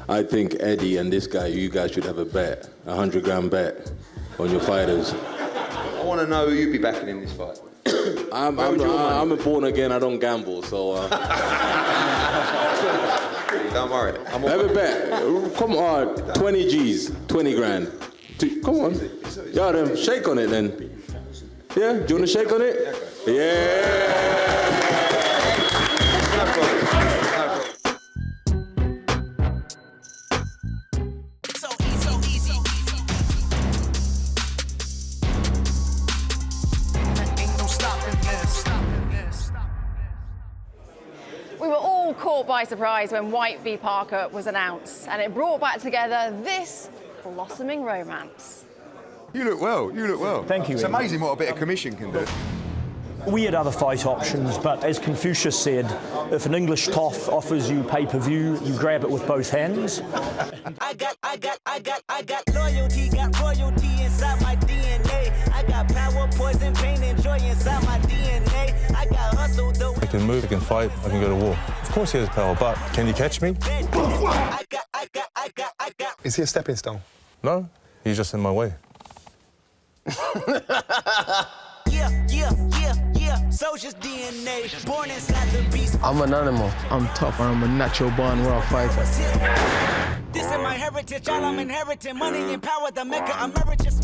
I think Eddie and this guy, you guys should have a bet, a 100-grand bet on your fighters. I want to know who you'd be backing in this fight. I'm a born again, I don't gamble, so... Don't worry. Have a bet. Come on, 20 G's, 20 grand. Come on. Yeah, then shake on it then. Yeah, do you want to shake on it? Yeah! No problem. We were all caught by surprise when Whyte v Parker was announced, and it brought back together this blossoming romance. You look well, you look well. Thank you. It's Ian. amazing what a bit of commission can do. We had other fight options, but as Confucius said, if an English toff offers you pay-per-view, you grab it with both hands. I got loyalty, got royalty inside my DNA. I got power, poison, pain, and joy inside my DNA. I got hustle, though. I can move, I can fight, I can go to war. Of course he has power, but can he catch me? I got. Is he a stepping stone? No, he's just in my way. Yeah. Soldier's DNA, born inside the beast. I'm an animal. I'm tough. I'm a natural-born world fighter. This is my heritage, all I'm inheriting. Money and power, the maker emeritus.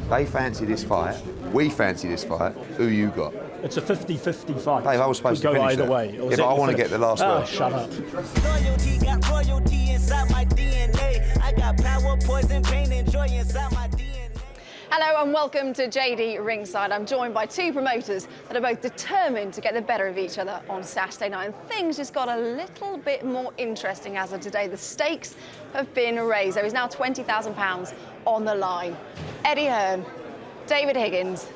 They fancy this fight. We fancy this fight. Who you got? It's a 50-50 fight. Dave, I was supposed to Could go finish either that. way. Yeah, but I want to get the last word. Shut up. Loyalty, got royalty inside my DNA. I got power, poison, pain, and joy inside my DNA. Hello and welcome to JD Ringside. I'm joined by two promoters that are both determined to get the better of each other on Saturday night. And things just got a little bit more interesting as of today. The stakes have been raised. There is now £20,000 on the line. Eddie Hearn, David Higgins,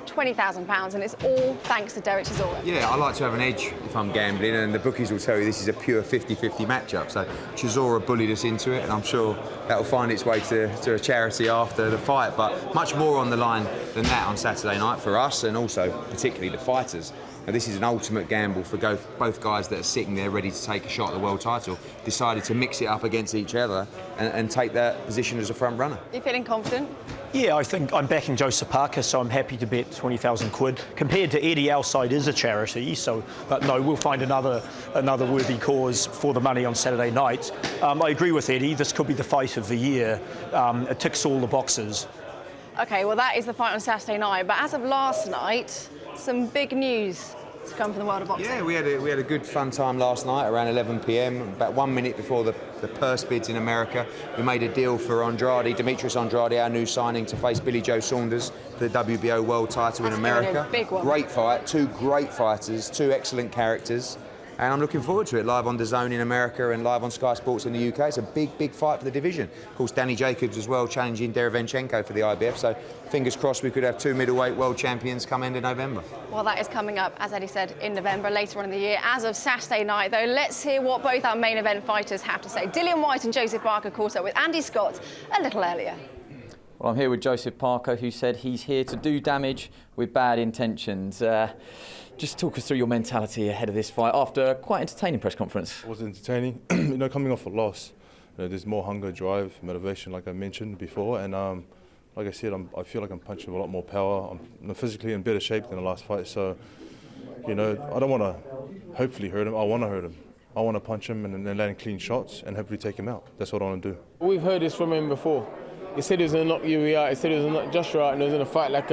£20,000, and it's all thanks to Derek Chisora. Yeah, I like to have an edge if I'm gambling, and the bookies will tell you this is a pure 50-50 matchup. So Chisora bullied us into it, and I'm sure that'll find its way to a charity after the fight. But much more on the line than that on Saturday night for us, and also particularly the fighters. Now, this is an ultimate gamble for both guys that are sitting there ready to take a shot at the world title. Decided to mix it up against each other and take that position as a front runner. You feeling confident? Yeah, I think I'm backing Joseph Parker, so I'm happy to bet 20,000 quid. Compared to Eddie, our side is a charity, so, but no, we'll find another worthy cause for the money on Saturday night. I agree with Eddie, this could be the fight of the year. It ticks all the boxes. OK, well, that is the fight on Saturday night. But as of last night, some big news to come from the world of boxing. Yeah, we had a good fun time last night around 11 p.m, about 1 minute before the purse bids in America. We made a deal for Andrade, Demetrius Andrade, our new signing, to face Billy Joe Saunders for the WBO world title in America. That's a big one. Great fight, two great fighters, two excellent characters. And I'm looking forward to it, live on DAZN in America and live on Sky Sports in the UK. It's a big, big fight for the division. Of course, Danny Jacobs as well, challenging Derevyanchenko for the IBF. So fingers crossed we could have two middleweight world champions come end of November. Well, that is coming up, as Eddie said, in November, later on in the year. As of Saturday night, though, let's hear what both our main event fighters have to say. Dillian Whyte and Joseph Parker caught up with Andy Scott a little earlier. Well, I'm here with Joseph Parker, who said he's here to do damage with bad intentions. Just talk us through your mentality ahead of this fight after a quite entertaining press conference. It was entertaining. Coming off a loss, there's more hunger, drive, motivation, like I mentioned before. And like I said, I feel like I'm punching with a lot more power. I'm physically in better shape than the last fight. So, I don't want to hopefully hurt him. I want to hurt him. I want to punch him and then land clean shots and hopefully take him out. That's what I want to do. We've heard this from him before. He said he was going to knock you out, he said he was going to knock Joshua out, and he was going to fight like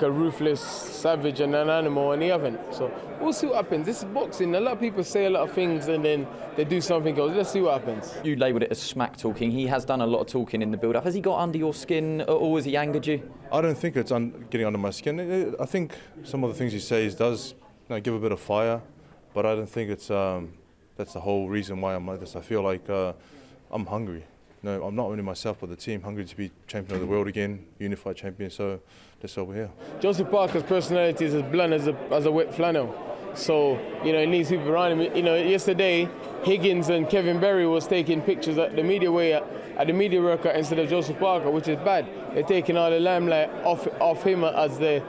a ruthless savage and an animal, and he haven't. So we'll see what happens. This is boxing. A lot of people say a lot of things and then they do something else. Let's see what happens. You labelled it as smack talking. He has done a lot of talking in the build-up. Has he got under your skin or has he angered you? I don't think it's getting under my skin. I think some of the things he says does give a bit of fire, but I don't think it's that's the whole reason why I'm like this. I feel like I'm hungry. No, I'm not only myself, but the team hungry to be champion of the world again, unified champion. So that's why we're here. Joseph Parker's personality is as blunt as a wet flannel. So he needs people around him. Yesterday Higgins and Kevin Berry was taking pictures at the media the media worker instead of Joseph Parker, which is bad. They're taking all the limelight off him as the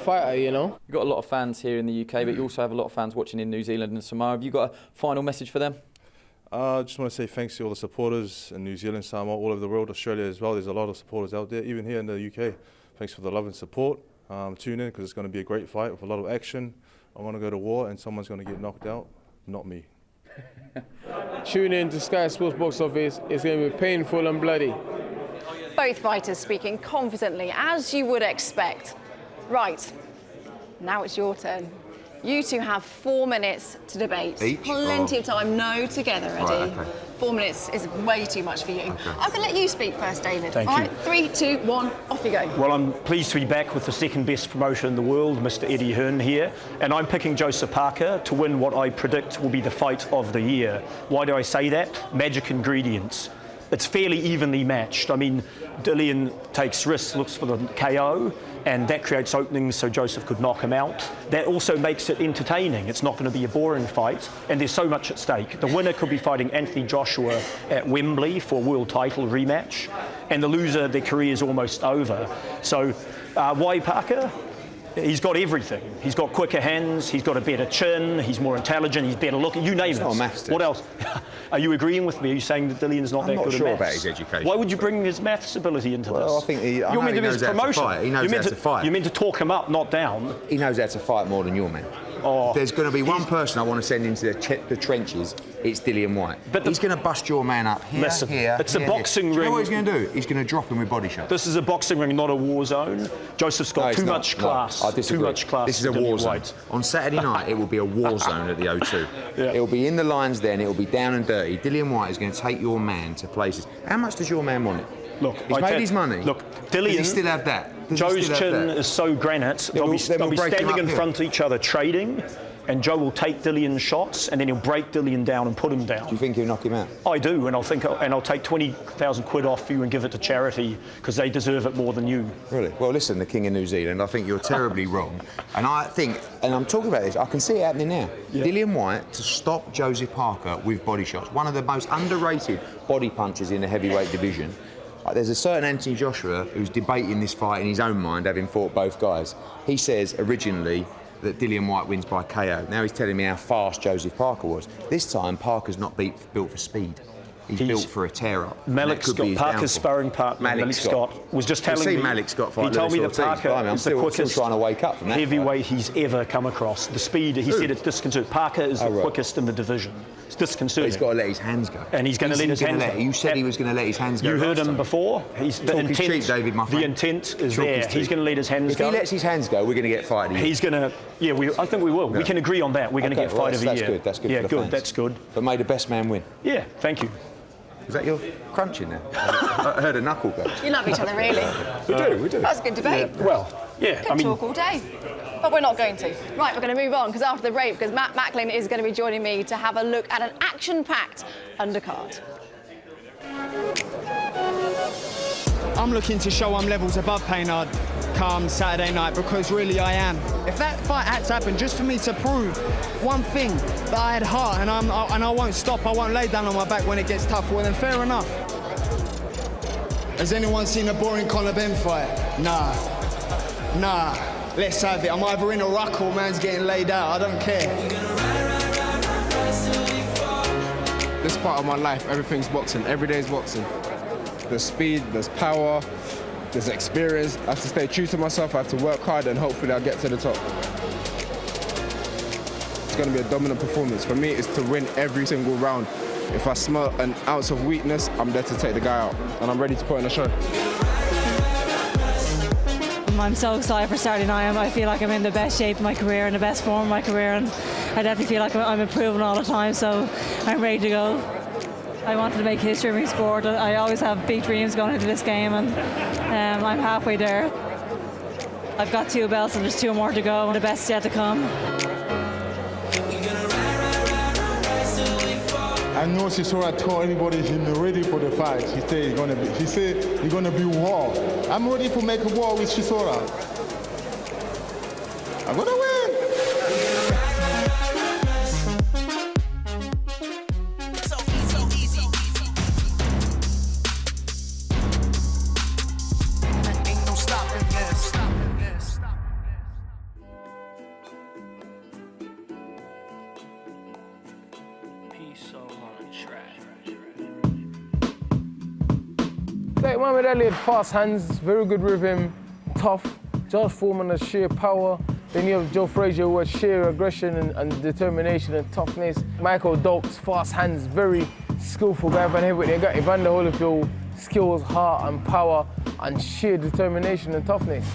fighter. You've got a lot of fans here in the UK, but you also have a lot of fans watching in New Zealand and Samoa. Have you got a final message for them? I just want to say thanks to all the supporters in New Zealand, Samoa, all over the world, Australia as well. There's a lot of supporters out there, even here in the UK. Thanks for the love and support. Tune in because it's going to be a great fight with a lot of action. I want to go to war and someone's going to get knocked out, not me. Tune in to Sky Sports Box Office. It's going to be painful and bloody. Both fighters speaking confidently, as you would expect. Right, now it's your turn. You two have 4 minutes to debate. Each? Plenty of time. No, together, Eddie. Right, okay. 4 minutes is way too much for you. Okay. I'm going to let you speak first, David. Thank All you. right, 3, 2, 1, off you go. Well, I'm pleased to be back with the second best promoter in the world, Mr. Eddie Hearn here, and I'm picking Joseph Parker to win what I predict will be the fight of the year. Why do I say that? Magic ingredients. It's fairly evenly matched. I mean, Dillian takes risks, looks for the KO, and that creates openings so Joseph could knock him out. That also makes it entertaining. It's not going to be a boring fight, and there's so much at stake. The winner could be fighting Anthony Joshua at Wembley for a world title rematch, and the loser, their career is almost over. So why Parker? He's got everything. He's got quicker hands, he's got a better chin, he's more intelligent, he's better looking, you name it. not a maths test. What else? Are you agreeing with me? Are you saying that Dillian's not that good at maths? I'm not sure about his education. Why would you bring his maths ability into this? Well, I think I know he knows how to fight. He knows how to fight. You meant to talk him up, not down. He knows how to fight more than your man. Oh, If there's going to be one person I want to send into the trenches, it's Dillian Whyte. But he's going to bust your man up here, Listen, here, it's here, a boxing here. Do you ring. know what he's going to do? He's going to drop him with body shots. This is a boxing ring, not a war zone. Joseph's got No, too it's much not. class. No, I disagree. Too much class. This is a for Dillian war zone. Whyte. On Saturday night, it will be a war zone at the O2. Yeah. It will be in the lines then, it will be down and dirty. Dillian Whyte is going to take your man to places. How much does your man want it? Look, He's made his money. Look, Does he Dillian. still have that? Does he Joe's still have chin that? is so granite. Then They'll be we'll break him standing in uphill. front of each other trading, and Joe will take Dillian's shots, and then he'll break Dillian down and put him down. Do you think he'll knock him out? I do, and I'll take 20,000 quid off you and give it to charity because they deserve it more than you. Really? Well, listen, the King of New Zealand, I think you're terribly wrong. And I think, and I'm talking about this, I can see it happening now. Yeah. Dillian Whyte to stop Joseph Parker with body shots, one of the most underrated body punchers in the heavyweight division. There's a certain Anthony Joshua who's debating this fight in his own mind, having fought both guys. He says originally that Dillian Whyte wins by KO. Now he's telling me how fast Joseph Parker was. This time, Parker's not built for speed. He's built for a tear-up. Malik Scott, Parker's sparring partner, Malik Scott, was just telling me. You'll see Malik Scott fight. He told me that Parker I'm is the quickest still trying to wake up from that heavyweight he's ever come across. The speed, he said it's disconcerting. Parker is the quickest in the division. It's disconcerting. He's got to let his hands go. And he's going to let his hands go. You said he was going to let his hands go. You heard him before. Talk is cheap, David, my friend. The intent is Talk there. is cheap. He's going to let his hands go. If he lets his hands go, we're going to get fight of the year. He's going to, I think we will. We can agree on that. We're going to get fight of the year. That's good. That's good. Yeah, for the good. fans. That's good. But may the best man win. Yeah, thank you. Was that your crunching there? I heard a knuckle go. You love each other, really. We do. That's a good debate. Yeah, well, yeah. Could talk all day. But we're not going to. Right, we're going to move on, because after the break, because Matt Macklin is going to be joining me to have a look at an action-packed undercard. I'm looking to show I'm levels above Paynard come Saturday night, because really I am. If that fight had to happen just for me to prove one thing, that I had heart and I won't stop, I won't lay down on my back when it gets tough, well then fair enough. Has anyone seen a boring Conor Ben fight? Nah. Let's have it. I'm either in a ruck or man's getting laid out. I don't care. This part of my life, everything's boxing. Every day's boxing. There's speed, there's power, there's experience. I have to stay true to myself. I have to work hard, and hopefully I'll get to the top. It's going to be a dominant performance. For me, it's to win every single round. If I smell an ounce of weakness, I'm there to take the guy out, and I'm ready to put in a show. I'm so excited for Saturday night. I feel like I'm in the best shape of my career and the best form of my career, and I definitely feel like I'm improving all the time, so I'm ready to go. I wanted to make history in my sport. I always have big dreams going into this game, and I'm halfway there. I've got 2 belts and there's 2 more to go, and the best is yet to come. I know Chisora told anybody he's ready for the fight. He said he's gonna be war. I'm ready to make a war with Chisora. I'm gonna win. Peace on the track. Like Muhammad Ali had fast hands, very good rhythm, tough. Josh Foreman has sheer power. Then you have Joe Frazier who has sheer aggression and determination and toughness. Michael Dokes, fast hands, very skillful guy. Van Hewitt, they got Evander Holyfield, skills, heart and power and sheer determination and toughness.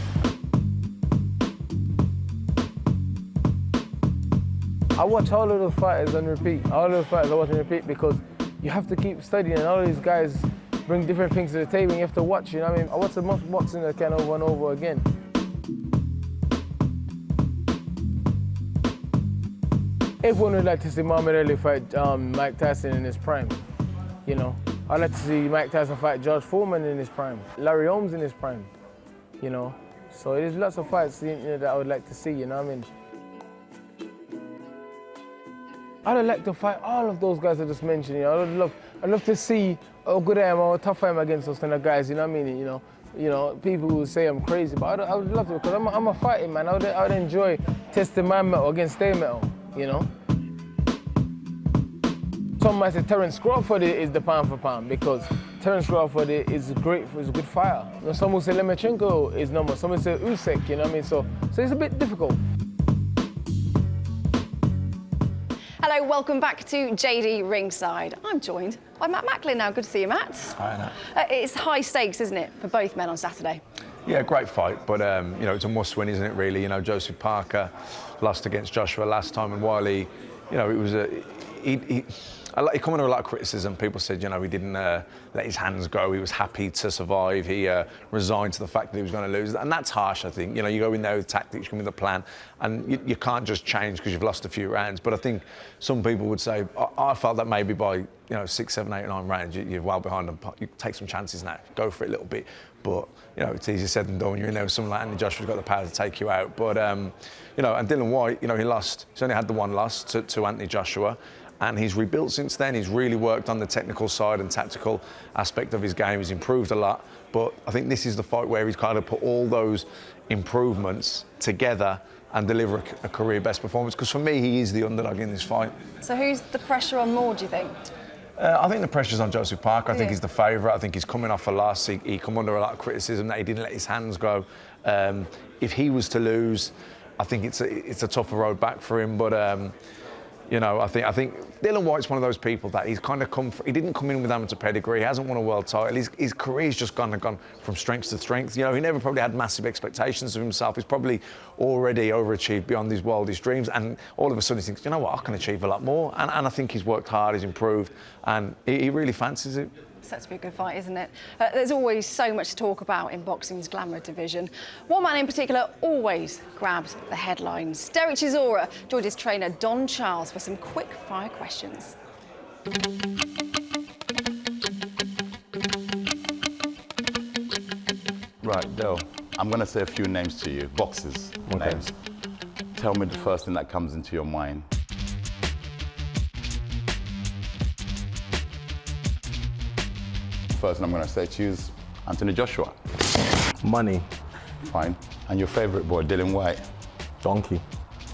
I watch all of those fighters on repeat. All of those fighters I watch on repeat because you have to keep studying, and all of these guys bring different things to the table and you have to watch, you know what I mean? I watch the most boxing I can over and over again. Everyone would like to see Muhammad Ali fight Mike Tyson in his prime, you know. I'd like to see Mike Tyson fight George Foreman in his prime, Larry Holmes in his prime, you know. So there's lots of fights, you know, that I would like to see, you know what I mean? I'd like to fight all of those guys I just mentioned, you know. I'd love to see how good I am or how tough I am against those kind of guys, you know what I mean? You know, people will say I'm crazy, but I would love to, because I'm a fighting man. I would enjoy testing my metal against their metal, you know. Some might say Terence Crawford is the pound for pound because Terence Crawford is a good fighter. You know, some will say Lomachenko is number, some will say Usyk, you know what I mean? So it's a bit difficult. Hello, welcome back to JD Ringside. I'm joined by Matt Macklin now. Good to see you, Matt. Hi, Anna. It's high stakes, isn't it, for both men on Saturday? Yeah, great fight, but you know, it's a must-win, isn't it? Really, you know, Joseph Parker lost against Joshua last time, and Wiley, you know, it was he come under a lot of criticism. People said, you know, he didn't let his hands go. He was happy to survive. He resigned to the fact that he was going to lose, and that's harsh. I think, you know, you go in there with tactics, you come in with a plan, and you can't just change because you've lost a few rounds. But I think some people would say, I felt that maybe by, you know, 6, 7, 8, 9 rounds, you're well behind them. You take some chances now, go for it a little bit. But you know, it's easier said than done when you're in there with someone like Anthony Joshua's got the power to take you out. But you know, and Dillian Whyte, you know, he's only had the one loss to Anthony Joshua. And he's rebuilt since then. He's really worked on the technical side and tactical aspect of his game. He's improved a lot. But I think this is the fight where he's kind of put all those improvements together and deliver a career best performance. Because for me, he is the underdog in this fight. So who's the pressure on more, do you think? I think the pressure's on Joseph Parker. I think he's the favourite. I think he's coming off a loss. He come under a lot of criticism that he didn't let his hands go. If he was to lose, I think it's a tougher road back for him. But you know, I think Dillian Whyte's one of those people that he's kind of he didn't come in with amateur pedigree. He hasn't won a world title. His career's just gone from strength to strength. You know, he never probably had massive expectations of himself. He's probably already overachieved beyond his wildest dreams. And all of a sudden he thinks, you know what, I can achieve a lot more. And I think he's worked hard, he's improved, and he really fancies it. Set to be a good fight, isn't it? There's always so much to talk about in boxing's glamour division. One man in particular always grabs the headlines. Derek Chisora joined his trainer Don Charles for some quick-fire questions. Right, Del, I'm going to say a few names to you, boxers names. Tell me the first thing that comes into your mind. First, I'm going to say choose Anthony Joshua. Money. Fine. And your favorite boy, Dillian Whyte? Donkey.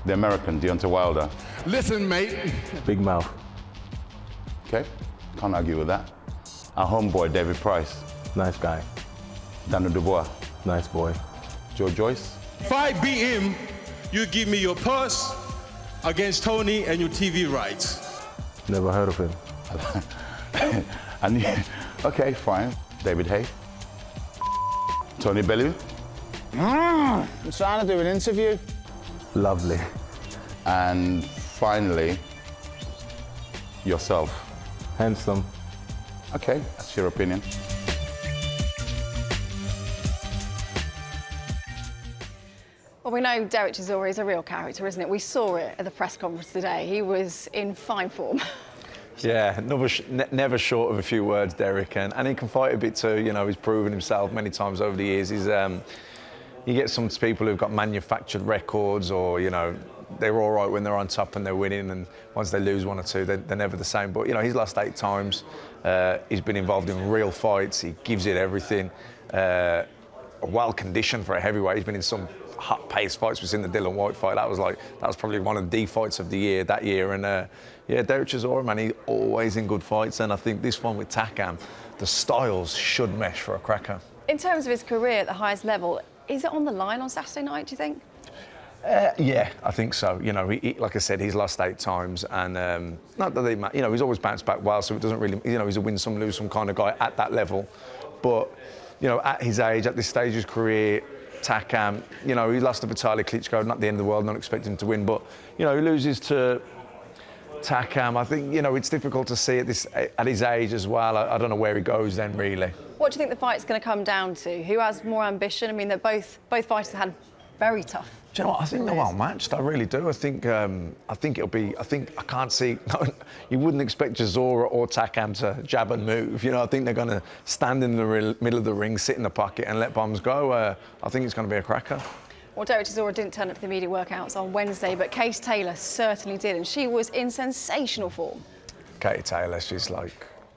The American, Deontay Wilder? Listen, mate. Big mouth. Okay, can't argue with that. Our homeboy, David Price? Nice guy. Daniel Dubois? Nice boy. Joe Joyce? If I beat him, you give me your purse against Tony and your TV rights. Never heard of him. And okay, fine. David Hay? Tony Bellew? I'm trying to do an interview. Lovely. And finally, yourself? Handsome. Okay, that's your opinion. Well, we know Derek Chisora is a real character, isn't it? We saw it at the press conference today. He was in fine form. Yeah, never short of a few words, Derek, and he can fight a bit too. You know, he's proven himself many times over the years. He's, you get some people who've got manufactured records, or you know, they're all right when they're on top and they're winning, and once they lose 1 or 2, they're never the same. But you know, he's lost 8 times. He's been involved in real fights. He gives it everything. Well conditioned for a heavyweight. He's been in some hot-paced fights. We've seen the Dillian Whyte fight. That was probably one of the fights of the year that year. And yeah, Derek Chisora, man, he's always in good fights. And I think this one with Takam, the styles should mesh for a cracker. In terms of his career at the highest level, is it on the line on Saturday night, do you think? Yeah, I think so. You know, like I said, he's lost 8 times, and not that he's always bounced back well, so it doesn't really, he's a win some, lose some kind of guy at that level. But at his age, at this stage of his career, Takam, he lost to Vitaly Klitschko, not the end of the world, not expecting him to win, but he loses to Takam. I think it's difficult to see at his age as well. I don't know where he goes then, really. What do you think the fight's going to come down to? Who has more ambition? I mean, both fighters had very tough. Do you know what? I think they're well matched. I really do. I think it'll be. I can't see. You wouldn't expect Chisora or Takam to jab and move. I think they're going to stand in the middle of the ring, sit in the pocket, and let bombs go. I think it's going to be a cracker. Well, Derek Chisora didn't turn up to the media workouts on Wednesday, but Katie Taylor certainly did, and she was in sensational form. Katie Taylor, she's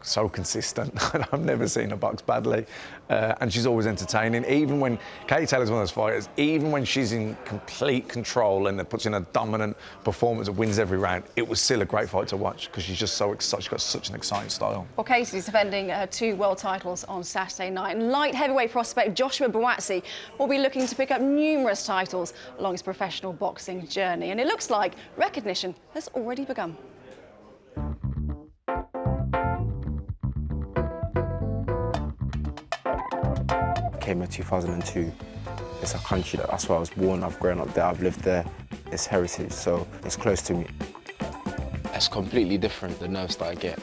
so consistent. I've never seen her box badly, and she's always entertaining. Even when Katie Taylor's one of those fighters, even when she's in complete control and puts in a dominant performance that wins every round, it was still a great fight to watch because she's just so excited. She's got such an exciting style. Well, Katie's defending her 2 world titles on Saturday night, and light heavyweight prospect Joshua Buatsi will be looking to pick up numerous titles along his professional boxing journey, and it looks like recognition has already begun. Came in 2002. It's a country that's where I was born. I've grown up there. I've lived there. It's heritage, so it's close to me. It's completely different, the nerves that I get.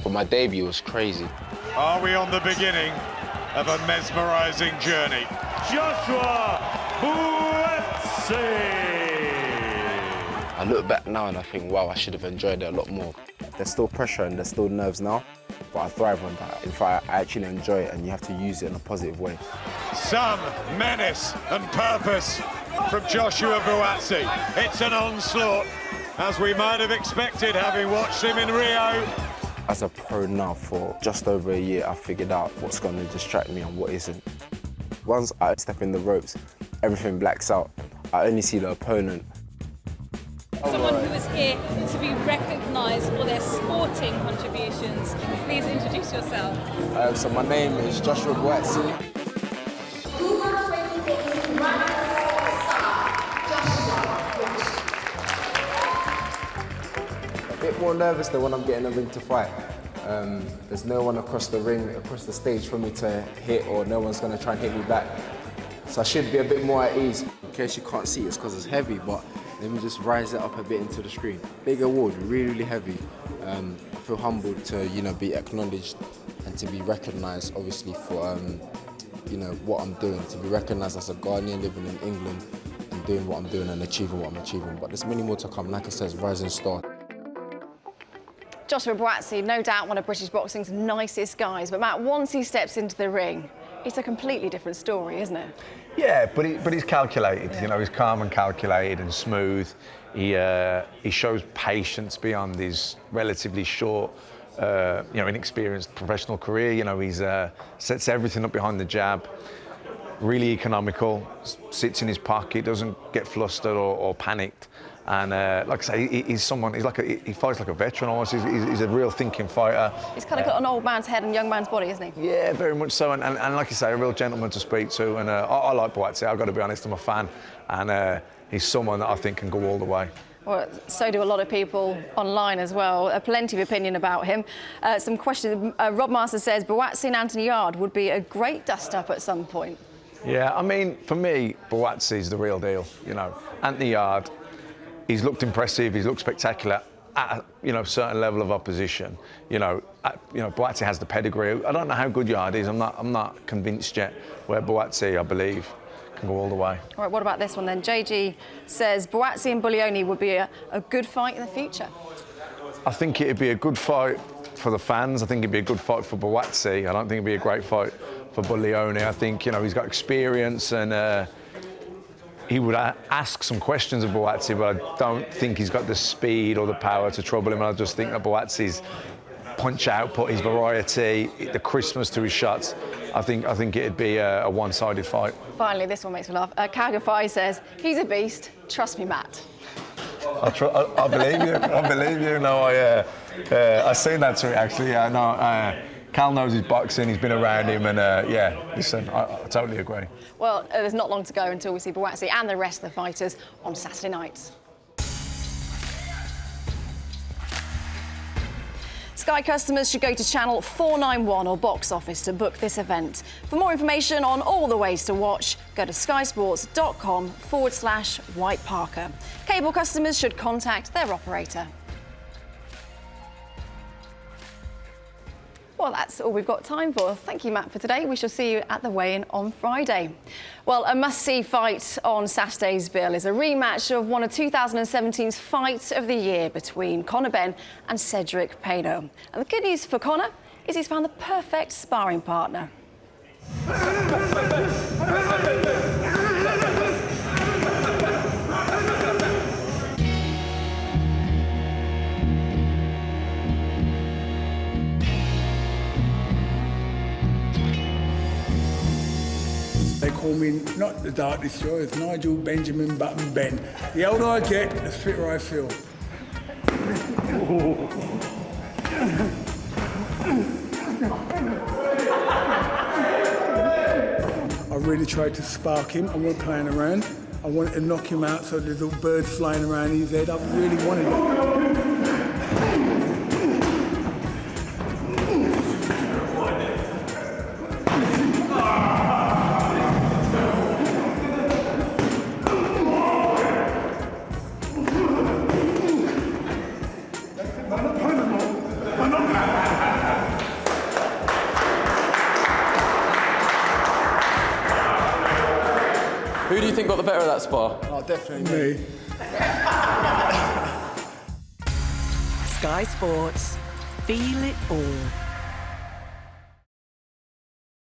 But my debut was crazy. Are we on the beginning of a mesmerising journey? Joshua Buatsi! I look back now and I think, wow, I should have enjoyed it a lot more. There's still pressure and there's still nerves now, but I thrive on that. In fact, I actually enjoy it, and you have to use it in a positive way. Some menace and purpose from Joshua Buatsi. It's an onslaught, as we might have expected, having watched him in Rio. As a pro now for just over a year, I figured out what's going to distract me and what isn't. Once I step in the ropes, everything blacks out. I only see the opponent. Someone who is here to be recognised for their sporting contributions. Please introduce yourself. So my name is Joshua Buatsi. A bit more nervous than when I'm getting a ring to fight. There's no one across the ring, across the stage for me to hit, or no one's going to try and hit me back. So I should be a bit more at ease. In case you can't see, it's because it's heavy, but let me just rise it up a bit into the screen. Big award, really, really heavy. I feel humbled to, be acknowledged and to be recognised, obviously, for, what I'm doing. To be recognised as a Ghanaian living in England and doing what I'm doing and achieving what I'm achieving. But there's many more to come. Like I said, rising star. Joshua Buatsi, no doubt one of British boxing's nicest guys, but Matt, once he steps into the ring, it's a completely different story, isn't it? Yeah, but he's calculated. Yeah. He's calm and calculated and smooth. He shows patience beyond his relatively short, inexperienced professional career. He's sets everything up behind the jab. Really economical. Sits in his pocket. Doesn't get flustered or panicked. And like I say, he fights like a veteran almost. He's a real thinking fighter. He's kind of got an old man's head and young man's body, isn't he? Yeah, very much so. And like you say, a real gentleman to speak to. And I like Buatsi. I've got to be honest, I'm a fan. And he's someone that I think can go all the way. Well, so do a lot of people online as well. Plenty of opinion about him. Some questions. Rob Master says Buatsi and Anthony Yard would be a great dust-up at some point. Yeah, I mean, for me, Buatsi's the real deal. Anthony Yard. He's looked impressive. He's looked spectacular at a certain level of opposition. Buatsi has the pedigree. I don't know how good Yard is. I'm not convinced yet. Where Buatsi, I believe, can go all the way. All right. What about this one then? JG says Buatsi and Buglioni would be a good fight in the future. I think it'd be a good fight for the fans. I think it'd be a good fight for Buatsi. I don't think it'd be a great fight for Buglioni. I think he's got experience and. He would ask some questions of Buatsi, but I don't think he's got the speed or the power to trouble him. I just think that Buatsi's punch output, his variety, the crispness to his shots. I think it'd be a one-sided fight. Finally, this one makes me laugh. Kagafai says, he's a beast. Trust me, Matt. I believe you. I believe you. No, I seen that tweet actually. Yeah, no. Cal knows his boxing. He's been around him, and yeah. Listen, I totally agree. Well, there's not long to go until we see Buatsi and the rest of the fighters on Saturday night. Sky customers should go to channel 491 or box office to book this event. For more information on all the ways to watch, go to skysports.com/Whyte Parker. Cable customers should contact their operator. Well, that's all we've got time for. Thank you, Matt, for today. We shall see you at the weigh-in on Friday. Well, a must-see fight on Saturday's bill is a rematch of one of 2017's Fight of the Year between Conor Benn and Cedric Peno. And the good news for Conor is he's found the perfect sparring partner. They call me not the Dark Destroyer, it's Nigel Benjamin Button Ben. The older I get, the fitter I feel. I really tried to spark him. I wasn't playing around. I wanted to knock him out so there's little birds flying around his head. I really wanted it. Who do you think got the better of that spar? Oh, definitely me. Sky Sports. Feel it all.